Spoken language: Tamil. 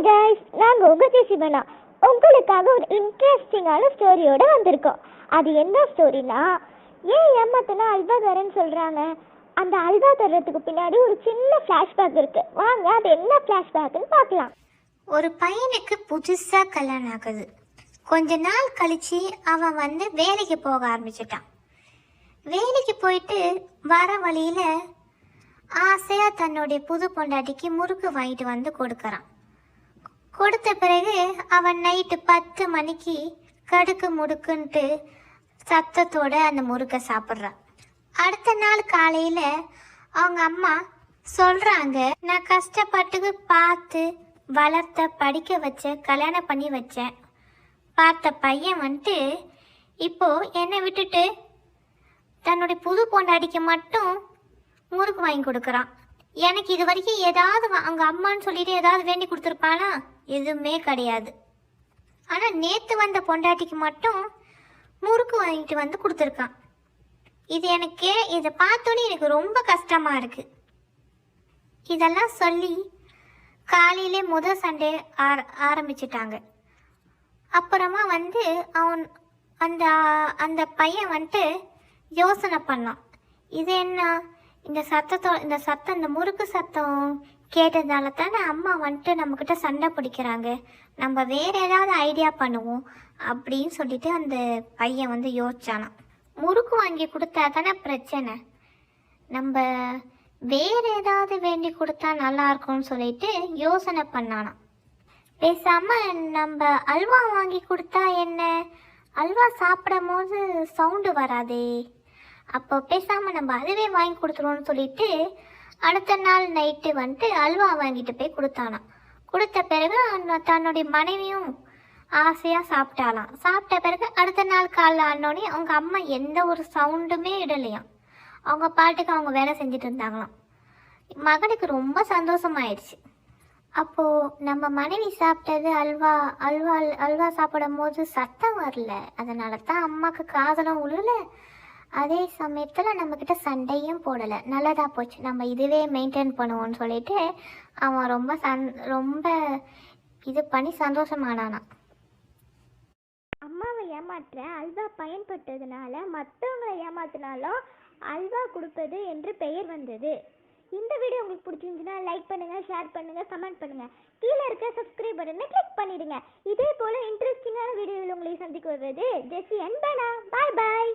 கைஸ், நாங்கள் உங்கள் ஜெசிபனா உங்களுக்காக ஒரு இன்ட்ரெஸ்டிங்கான ஸ்டோரியோடு வந்திருக்கோம். அது என்ன ஸ்டோரினா, ஏன் ஏமாத்தினா அல்வா தரேன்னு சொல்கிறாங்க. அந்த அல்வா தர்றதுக்கு பின்னாடி ஒரு சின்ன ஃப்ளாஷ்பேக் இருக்குது. வாங்க அது என்ன ஃப்ளாஷ்பேக்குன்னு பார்க்கலாம். ஒரு பையனுக்கு புதுசாக கல்யாணம் ஆகுது. கொஞ்ச நாள் கழித்து அவன் வேலைக்கு போக ஆரம்பிச்சிட்டான். வேலைக்கு போயிட்டு வர வழியில் ஆசையாக தன்னுடைய புது பொண்டாட்டிக்கு முறுக்கு வாங்கிட்டு கொடுக்குறான். கொடுத்த பிறகு அவன் நைட்டு 10 மணிக்கு கடுக்கு முடுக்குன்ட்டு சத்தத்தோட அந்த முறுக்கை சாப்பிட்றான். அடுத்த நாள் காலையில் அவங்க அம்மா சொல்கிறாங்க, நான் கஷ்டப்பட்டு பார்த்து வளர்த்த படிக்க வச்ச கல்யாணம் பண்ணி வச்சேன் பார்த்த பையன் இப்போது என்னை விட்டுட்டு தன்னுடைய புது பொண்டாட்டிக்கு மட்டும் முறுக்கு வாங்கி கொடுக்குறான். எனக்கு இது வரைக்கும் ஏதாவது அவங்க அம்மான்னு சொல்லிட்டு ஏதாவது வேண்டி கொடுத்துருப்பானா? எதுவுமே கிடையாது. ஆனால் நேற்று வந்த பொண்டாட்டிக்கு மட்டும் முறுக்கு வாங்கிட்டு கொடுத்துருக்கான். இதை பார்த்தோன்னே எனக்கு ரொம்ப கஷ்டமாக இருக்குது. இதெல்லாம் சொல்லி காலையிலே முதல் சண்டே ஆரம்பிச்சிட்டாங்க. அப்புறமா அவன் அந்த பையன் யோசனை பண்ணான். இது என்ன இந்த முறுக்கு சத்தம் கேட்டதால தானே அம்மா நம்மக்கிட்ட சண்டை பிடிக்கிறாங்க. நம்ம வேற ஏதாவது ஐடியா பண்ணுவோம் அப்படின்னு சொல்லிட்டு அந்த பையன் யோசிச்சானான். முறுக்கு வாங்கி கொடுத்தா தானே பிரச்சனை, நம்ம வேற ஏதாவது வேண்டி கொடுத்தா நல்லா இருக்கும்னு சொல்லிட்டு யோசனை பண்ணானாம். பேசாம நம்ம அல்வா வாங்கி கொடுத்தா என்ன, அல்வா சாப்பிடும் போது சவுண்டு வராதே, அப்போ பேசாமல் நம்ம அதுவே வாங்கி கொடுத்துருவோம்னு சொல்லிட்டு அடுத்த நாள் நைட்டு அல்வா வாங்கிட்டு போய் கொடுத்தானாம். கொடுத்த பிறகு தன்னுடைய மனைவியும் ஆசையாக சாப்பிட்டாலாம். சாப்பிட்ட பிறகு அடுத்த நாள் காலைல ஆனோடனே அவங்க அம்மா எந்த ஒரு சவுண்டுமே இடலையாம். அவங்க பாட்டுக்கு அவங்க வேலை செஞ்சுட்டு இருந்தாங்களாம். மகனுக்கு ரொம்ப சந்தோஷமாயிடுச்சு. அப்போது நம்ம மனைவி சாப்பிட்டது அல்வா சாப்பிடும் போது சத்தம் வரல, அதனால தான் அம்மாவுக்கு காதலும் உழுல. அதே சமயத்தில் நம்மக்கிட்ட சண்டையும் போடலை, நல்லதாக போச்சு, நம்ம இதுவே மெயின்டைன் பண்ணுவோம்னு சொல்லிட்டு அவன் ரொம்ப இது பண்ணி சந்தோஷமானானான். அம்மாவை ஏமாற்ற அல்வா பயன்பட்டதுனால மற்றவங்களை ஏமாத்தினாலும் அல்வா கொடுப்பது என்று பெயர் வந்தது. இந்த வீடியோ உங்களுக்கு பிடிச்சிருந்துச்சுன்னா லைக் பண்ணுங்கள், ஷேர் பண்ணுங்கள், கமெண்ட் பண்ணுங்கள். கீழே இருக்க சப்ஸ்கிரைப் பட்டனை கிளிக் பண்ணிடுங்க. இதே போல் இன்ட்ரெஸ்டிங்கான வீடியோவில் உங்களை சந்திக்க வருவது ஜெசி அண்ட் பனா. பாய் பாய்.